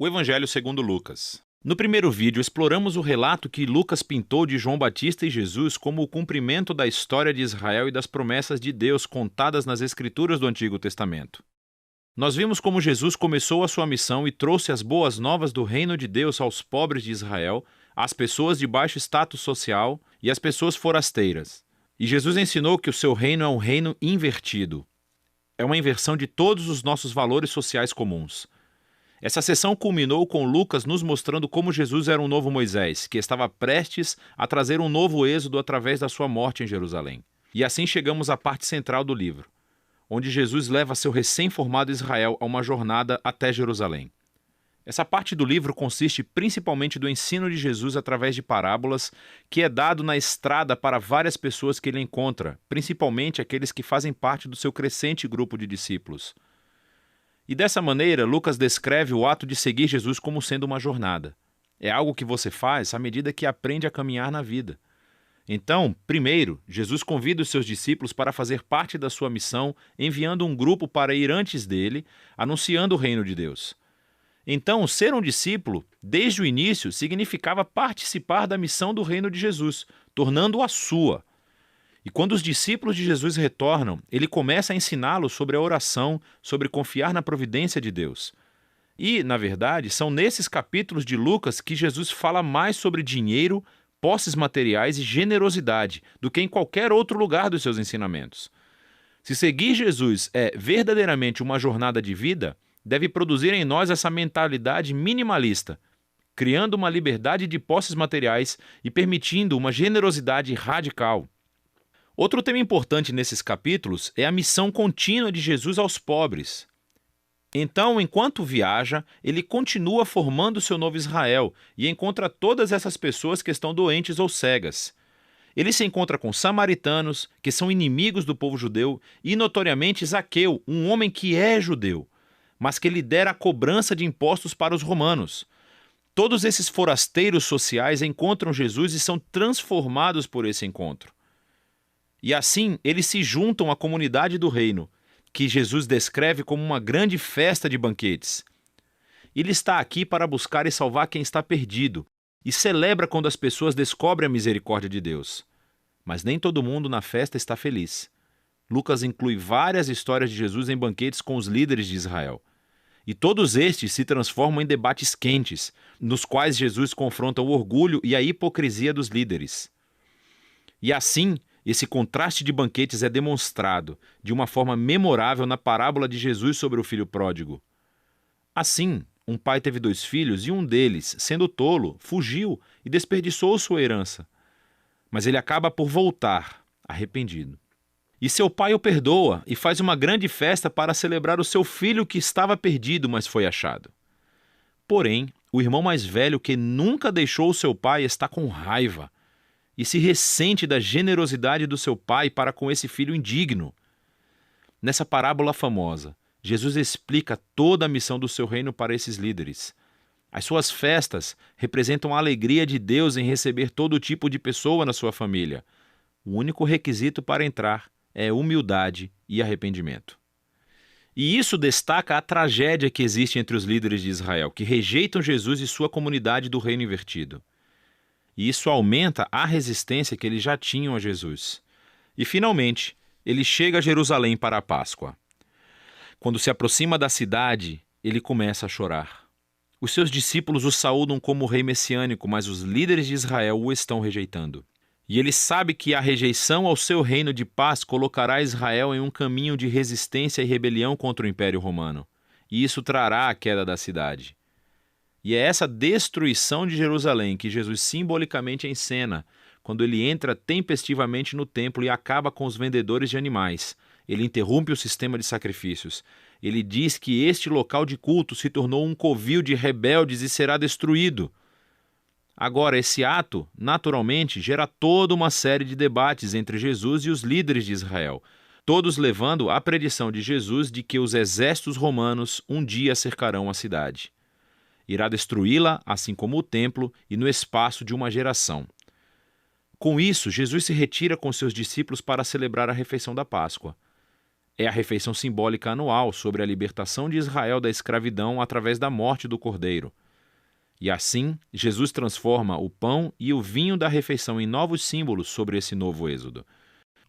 O Evangelho segundo Lucas. No primeiro vídeo, exploramos o relato que Lucas pintou de João Batista e Jesus como o cumprimento da história de Israel e das promessas de Deus contadas nas Escrituras do Antigo Testamento. Nós vimos como Jesus começou a sua missão e trouxe as boas novas do reino de Deus aos pobres de Israel, às pessoas de baixo status social e às pessoas forasteiras. E Jesus ensinou que o seu reino é um reino invertido. É uma inversão de todos os nossos valores sociais comuns. Essa sessão culminou com Lucas nos mostrando como Jesus era um novo Moisés, que estava prestes a trazer um novo êxodo através da sua morte em Jerusalém. E assim chegamos à parte central do livro, onde Jesus leva seu recém-formado Israel a uma jornada até Jerusalém. Essa parte do livro consiste principalmente do ensino de Jesus através de parábolas, que é dado na estrada para várias pessoas que ele encontra, principalmente aqueles que fazem parte do seu crescente grupo de discípulos. E dessa maneira, Lucas descreve o ato de seguir Jesus como sendo uma jornada. É algo que você faz à medida que aprende a caminhar na vida. Então, primeiro, Jesus convida os seus discípulos para fazer parte da sua missão, enviando um grupo para ir antes dele, anunciando o reino de Deus. Então, ser um discípulo, desde o início, significava participar da missão do reino de Jesus, tornando-a sua. E quando os discípulos de Jesus retornam, ele começa a ensiná-los sobre a oração, sobre confiar na providência de Deus. E, na verdade, são nesses capítulos de Lucas que Jesus fala mais sobre dinheiro, posses materiais e generosidade do que em qualquer outro lugar dos seus ensinamentos. Se seguir Jesus é verdadeiramente uma jornada de vida, deve produzir em nós essa mentalidade minimalista, criando uma liberdade de posses materiais e permitindo uma generosidade radical. Outro tema importante nesses capítulos é a missão contínua de Jesus aos pobres. Então, enquanto viaja, ele continua formando seu novo Israel e encontra todas essas pessoas que estão doentes ou cegas. Ele se encontra com samaritanos, que são inimigos do povo judeu, e notoriamente Zaqueu, um homem que é judeu, mas que lidera a cobrança de impostos para os romanos. Todos esses forasteiros sociais encontram Jesus e são transformados por esse encontro. E assim, eles se juntam à comunidade do reino, que Jesus descreve como uma grande festa de banquetes. Ele está aqui para buscar e salvar quem está perdido, e celebra quando as pessoas descobrem a misericórdia de Deus. Mas nem todo mundo na festa está feliz. Lucas inclui várias histórias de Jesus em banquetes com os líderes de Israel. E todos estes se transformam em debates quentes, nos quais Jesus confronta o orgulho e a hipocrisia dos líderes. E assim, esse contraste de banquetes é demonstrado de uma forma memorável na parábola de Jesus sobre o filho pródigo. Assim, um pai teve 2 filhos e um deles, sendo tolo, fugiu e desperdiçou sua herança. Mas ele acaba por voltar, arrependido. E seu pai o perdoa e faz uma grande festa para celebrar o seu filho que estava perdido, mas foi achado. Porém, o irmão mais velho, que nunca deixou o seu pai, está com raiva e se ressente da generosidade do seu pai para com esse filho indigno. Nessa parábola famosa, Jesus explica toda a missão do seu reino para esses líderes. As suas festas representam a alegria de Deus em receber todo tipo de pessoa na sua família. O único requisito para entrar é humildade e arrependimento. E isso destaca a tragédia que existe entre os líderes de Israel, que rejeitam Jesus e sua comunidade do reino invertido. E isso aumenta a resistência que eles já tinham a Jesus. E, finalmente, ele chega a Jerusalém para a Páscoa. Quando se aproxima da cidade, ele começa a chorar. Os seus discípulos o saúdam como rei messiânico, mas os líderes de Israel o estão rejeitando. E ele sabe que a rejeição ao seu reino de paz colocará Israel em um caminho de resistência e rebelião contra o Império Romano. E isso trará a queda da cidade. E é essa destruição de Jerusalém que Jesus simbolicamente encena quando ele entra tempestivamente no templo e acaba com os vendedores de animais. Ele interrompe o sistema de sacrifícios. Ele diz que este local de culto se tornou um covil de rebeldes e será destruído. Agora, esse ato, naturalmente, gera toda uma série de debates entre Jesus e os líderes de Israel, todos levando à predição de Jesus de que os exércitos romanos um dia cercarão a cidade. Irá destruí-la, assim como o templo, e no espaço de uma geração. Com isso, Jesus se retira com seus discípulos para celebrar a refeição da Páscoa. É a refeição simbólica anual sobre a libertação de Israel da escravidão através da morte do Cordeiro. E assim, Jesus transforma o pão e o vinho da refeição em novos símbolos sobre esse novo êxodo.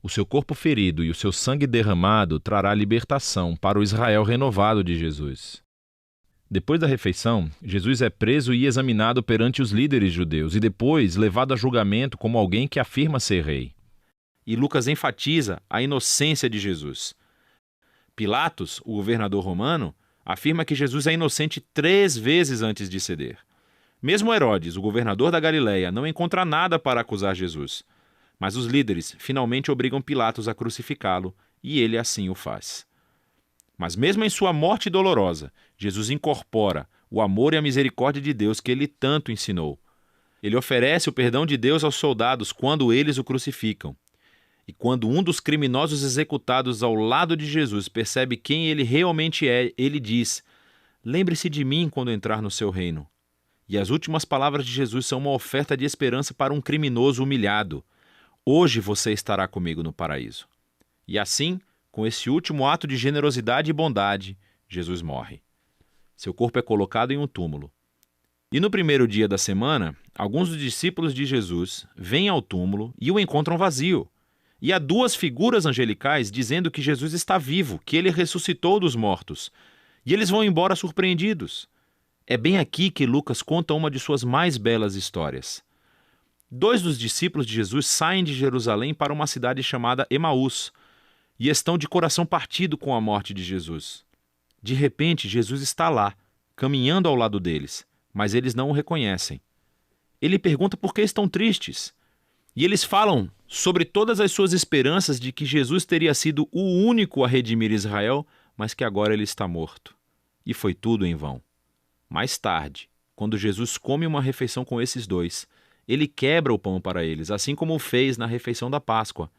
O seu corpo ferido e o seu sangue derramado trará libertação para o Israel renovado de Jesus. Depois da refeição, Jesus é preso e examinado perante os líderes judeus e depois levado a julgamento como alguém que afirma ser rei. E Lucas enfatiza a inocência de Jesus. Pilatos, o governador romano, afirma que Jesus é inocente 3 vezes antes de ceder. Mesmo Herodes, o governador da Galileia, não encontra nada para acusar Jesus. Mas os líderes finalmente obrigam Pilatos a crucificá-lo, e ele assim o faz. Mas mesmo em sua morte dolorosa, Jesus incorpora o amor e a misericórdia de Deus que ele tanto ensinou. Ele oferece o perdão de Deus aos soldados quando eles o crucificam. E quando um dos criminosos executados ao lado de Jesus percebe quem ele realmente é, ele diz: "Lembre-se de mim quando entrar no seu reino." E as últimas palavras de Jesus são uma oferta de esperança para um criminoso humilhado. Hoje você estará comigo no paraíso. E assim, com esse último ato de generosidade e bondade, Jesus morre. Seu corpo é colocado em um túmulo. E no primeiro dia da semana, alguns dos discípulos de Jesus vêm ao túmulo e o encontram vazio. E há 2 figuras angelicais dizendo que Jesus está vivo, que ele ressuscitou dos mortos. E eles vão embora surpreendidos. É bem aqui que Lucas conta uma de suas mais belas histórias. 2 dos discípulos de Jesus saem de Jerusalém para uma cidade chamada Emaús e estão de coração partido com a morte de Jesus. De repente, Jesus está lá, caminhando ao lado deles, mas eles não o reconhecem. Ele pergunta por que estão tristes. E eles falam sobre todas as suas esperanças de que Jesus teria sido o único a redimir Israel, mas que agora ele está morto. E foi tudo em vão. Mais tarde, quando Jesus come uma refeição com esses 2, ele quebra o pão para eles, assim como o fez na refeição da Páscoa.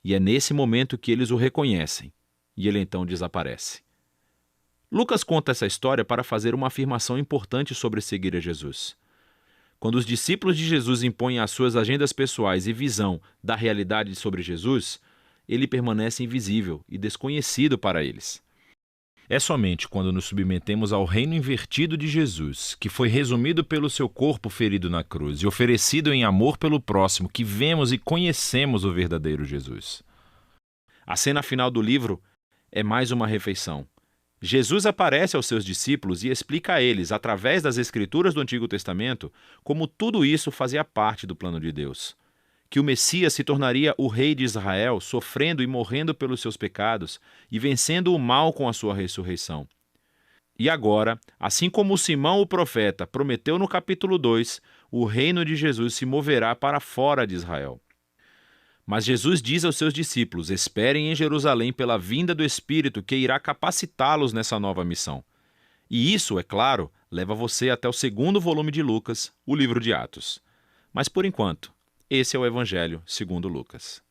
E é nesse momento que eles o reconhecem, e ele então desaparece. Lucas conta essa história para fazer uma afirmação importante sobre seguir a Jesus. Quando os discípulos de Jesus impõem as suas agendas pessoais e visão da realidade sobre Jesus, ele permanece invisível e desconhecido para eles. É somente quando nos submetemos ao reino invertido de Jesus, que foi resumido pelo seu corpo ferido na cruz e oferecido em amor pelo próximo, que vemos e conhecemos o verdadeiro Jesus. A cena final do livro é mais uma refeição. Jesus aparece aos seus discípulos e explica a eles, através das Escrituras do Antigo Testamento, como tudo isso fazia parte do plano de Deus. Que o Messias se tornaria o rei de Israel, sofrendo e morrendo pelos seus pecados e vencendo o mal com a sua ressurreição. E agora, assim como Simão o profeta prometeu no capítulo 2, o reino de Jesus se moverá para fora de Israel. Mas Jesus diz aos seus discípulos: esperem em Jerusalém pela vinda do Espírito que irá capacitá-los nessa nova missão. E isso, é claro, leva você até o 2º volume de Lucas, o livro de Atos. Mas por enquanto, esse é o Evangelho segundo Lucas.